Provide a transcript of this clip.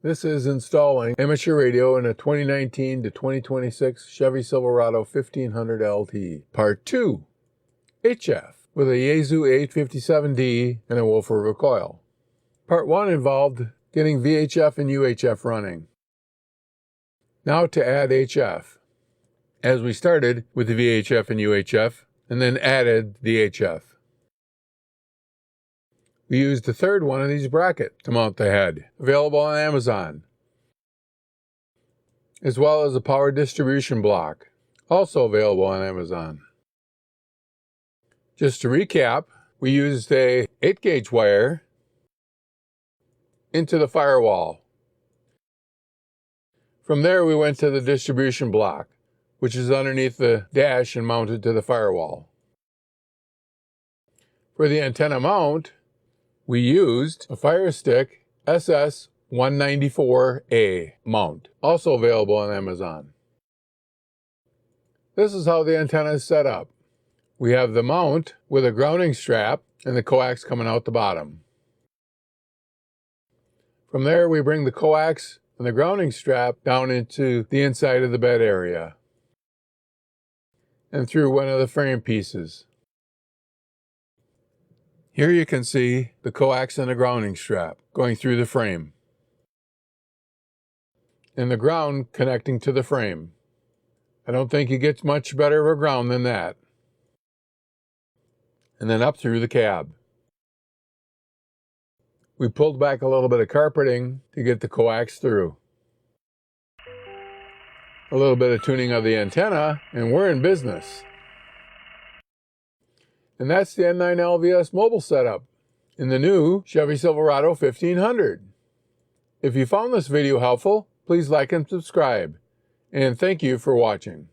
This is installing amateur radio in a 2019 to 2026 Chevy Silverado 1500 LT. Part 2, HF, with a Yaesu FT-857D and a woofer of a coil. Part 1 involved getting VHF and UHF running. Now to add HF. As we started with the VHF and UHF, and then added the HF. We used the third one of these brackets to mount the head, available on Amazon, as well as a power distribution block, also available on Amazon. Just to recap, we used a 8-gauge wire into the firewall. From there we went to the distribution block, which is underneath the dash and mounted to the firewall. For the antenna mount, we used a Firestick SS194A mount, also available on Amazon. This is how the antenna is set up. We have the mount with a grounding strap and the coax coming out the bottom. From there we bring the coax and the grounding strap down into the inside of the bed area and through one of the frame pieces. Here you can see the coax and the grounding strap going through the frame, and the ground connecting to the frame. I don't think it gets much better of a ground than that. And then up through the cab. We pulled back a little bit of carpeting to get the coax through. A little bit of tuning of the antenna, and we're in business. And that's the N9LVS mobile setup in the new Chevy Silverado 1500. If you found this video helpful, please like and subscribe. And thank you for watching.